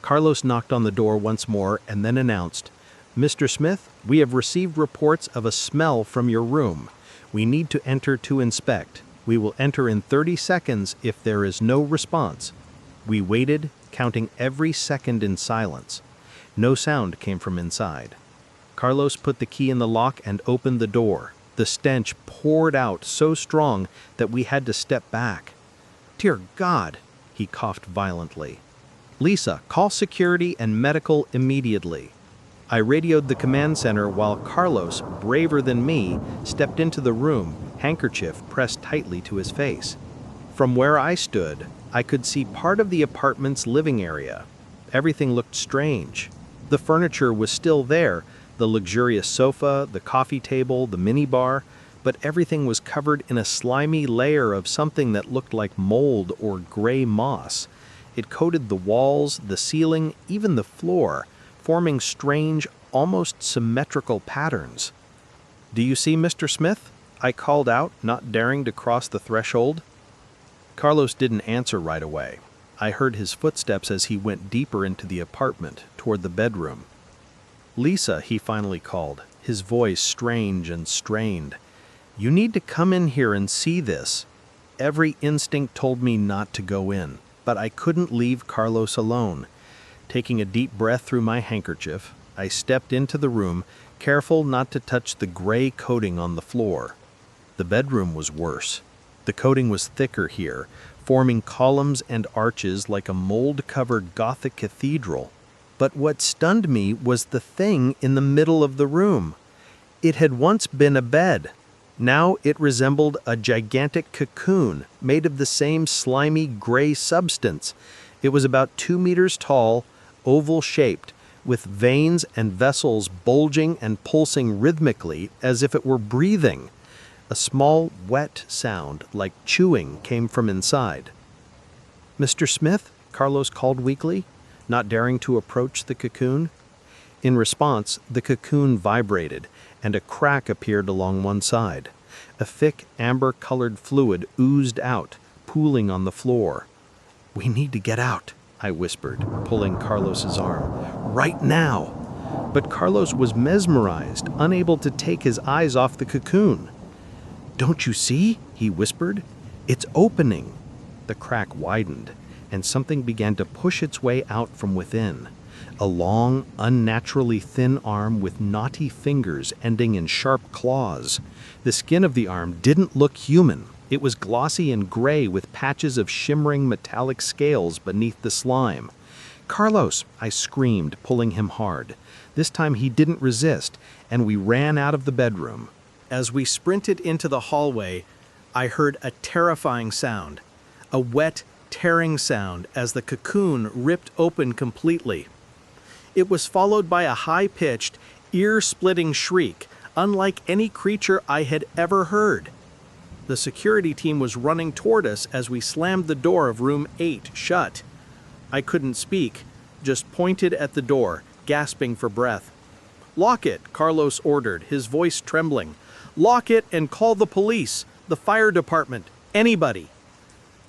S2: Carlos knocked on the door once more and then announced, "Mr. Smith, we have received reports of a smell from your room. We need to enter to inspect. We will enter in 30 seconds if there is no response." We waited, counting every second in silence. No sound came from inside. Carlos put the key in the lock and opened the door. The stench poured out so strong that we had to step back. "Dear God," he coughed violently. "Lisa, call security and medical immediately." I radioed the command center while Carlos, braver than me, stepped into the room, handkerchief pressed tightly to his face. From where I stood, I could see part of the apartment's living area. Everything looked strange. The furniture was still there, the luxurious sofa, the coffee table, the minibar, but everything was covered in a slimy layer of something that looked like mold or gray moss. It coated the walls, the ceiling, even the floor, forming strange, almost symmetrical patterns. "Do you see Mr. Smith?" I called out, not daring to cross the threshold. Carlos didn't answer right away. I heard his footsteps as he went deeper into the apartment, toward the bedroom. "Lisa," he finally called, his voice strange and strained. "You need to come in here and see this." Every instinct told me not to go in, but I couldn't leave Carlos alone. Taking a deep breath through my handkerchief, I stepped into the room, careful not to touch the gray coating on the floor. The bedroom was worse. The coating was thicker here, forming columns and arches like a mold-covered Gothic cathedral. But what stunned me was the thing in the middle of the room. It had once been a bed. Now it resembled a gigantic cocoon made of the same slimy gray substance. It was about 2 meters tall, oval-shaped, with veins and vessels bulging and pulsing rhythmically as if it were breathing. A small, wet sound, like chewing, came from inside. "Mr. Smith?" Carlos called weakly, not daring to approach the cocoon. In response, the cocoon vibrated, and a crack appeared along one side. A thick, amber-colored fluid oozed out, pooling on the floor. "We need to get out," I whispered, pulling Carlos's arm. "Right now!" But Carlos was mesmerized, unable to take his eyes off the cocoon. "Don't you see?" he whispered. "It's opening." The crack widened, and something began to push its way out from within. A long, unnaturally thin arm with knotty fingers ending in sharp claws. The skin of the arm didn't look human. It was glossy and gray with patches of shimmering metallic scales beneath the slime. "Carlos!" I screamed, pulling him hard. This time he didn't resist, and we ran out of the bedroom. As we sprinted into the hallway, I heard a terrifying sound. A wet, tearing sound as the cocoon ripped open completely. It was followed by a high-pitched, ear-splitting shriek, unlike any creature I had ever heard. The security team was running toward us as we slammed the door of room 8 shut. I couldn't speak. just pointed at the door, gasping for breath. "Lock it," Carlos ordered, his voice trembling. "Lock it and call the police, the fire department, anybody."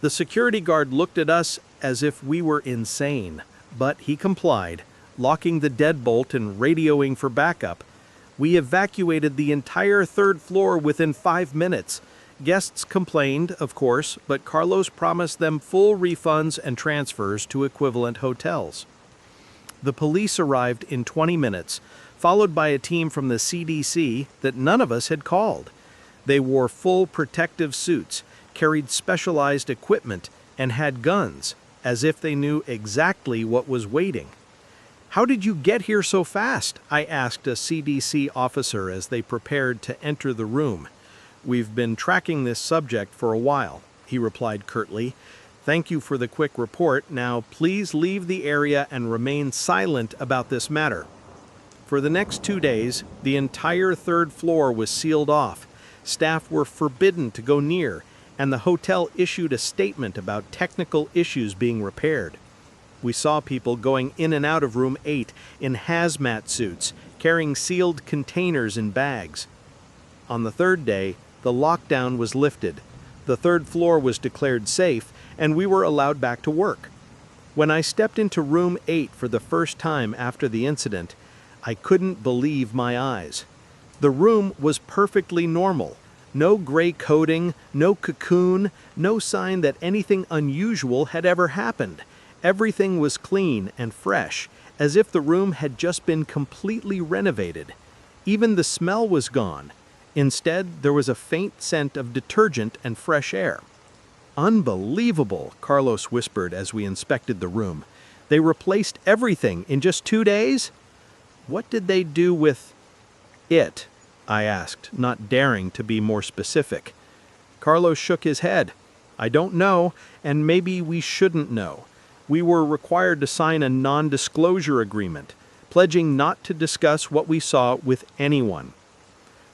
S2: The security guard looked at us as if we were insane, but he complied, locking the deadbolt and radioing for backup. We evacuated the entire third floor within 5 minutes. Guests complained, of course, but Carlos promised them full refunds and transfers to equivalent hotels. The police arrived in 20 minutes, followed by a team from the CDC that none of us had called. They wore full protective suits, carried specialized equipment, and had guns, as if they knew exactly what was waiting. "How did you get here so fast?" I asked a CDC officer as they prepared to enter the room. "We've been tracking this subject for a while," he replied curtly. "Thank you for the quick report. Now, please leave the area and remain silent about this matter." For the next 2 days, the entire third floor was sealed off. Staff were forbidden to go near, and the hotel issued a statement about technical issues being repaired. We saw people going in and out of room 8 in hazmat suits, carrying sealed containers in bags. On the third day, the lockdown was lifted. The third floor was declared safe, and we were allowed back to work. When I stepped into room 8 for the first time after the incident, I couldn't believe my eyes. The room was perfectly normal. No gray coating, no cocoon, no sign that anything unusual had ever happened. Everything was clean and fresh, as if the room had just been completely renovated. Even the smell was gone. Instead, there was a faint scent of detergent and fresh air. "Unbelievable," Carlos whispered as we inspected the room. "They replaced everything in just 2 days?" "What did they do with it?" I asked, not daring to be more specific. Carlos shook his head. "I don't know, and maybe we shouldn't know. We were required to sign a non-disclosure agreement, pledging not to discuss what we saw with anyone."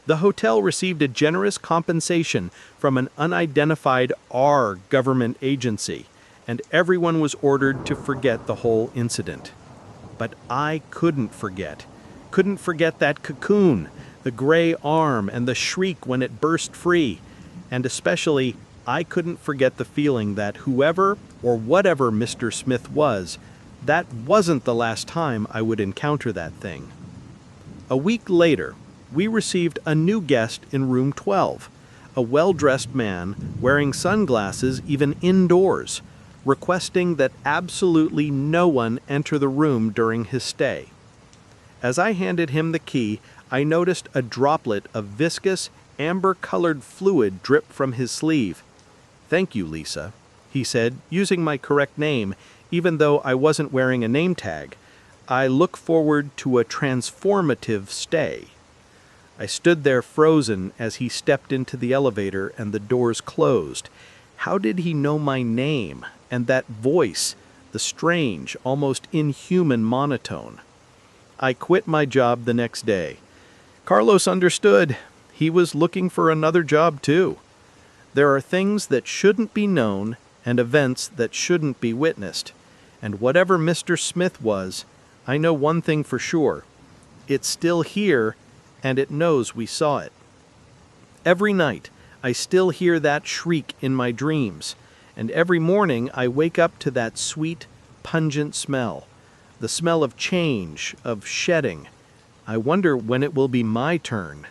S2: The hotel received a generous compensation from an unidentified R government agency, and everyone was ordered to forget the whole incident. But I couldn't forget that cocoon, the gray arm, and the shriek when it burst free. And especially, I couldn't forget the feeling that whoever or whatever Mr. Smith was, that wasn't the last time I would encounter that thing. A week later, we received a new guest in room 12, a well-dressed man wearing sunglasses even indoors, requesting that absolutely no one enter the room during his stay. As I handed him the key, I noticed a droplet of viscous, amber-colored fluid drip from his sleeve. "Thank you, Lisa," he said, using my correct name, even though I wasn't wearing a name tag. "I look forward to a transformative stay." I stood there frozen as he stepped into the elevator and the doors closed. How did he know my name and that voice, the strange, almost inhuman monotone? I quit my job the next day. Carlos understood. He was looking for another job too. There are things that shouldn't be known and events that shouldn't be witnessed. And whatever Mr. Smith was, I know one thing for sure. It's still here, and it knows we saw it. Every night, I still hear that shriek in my dreams, and every morning I wake up to that sweet, pungent smell, the smell of change, of shedding. I wonder when it will be my turn.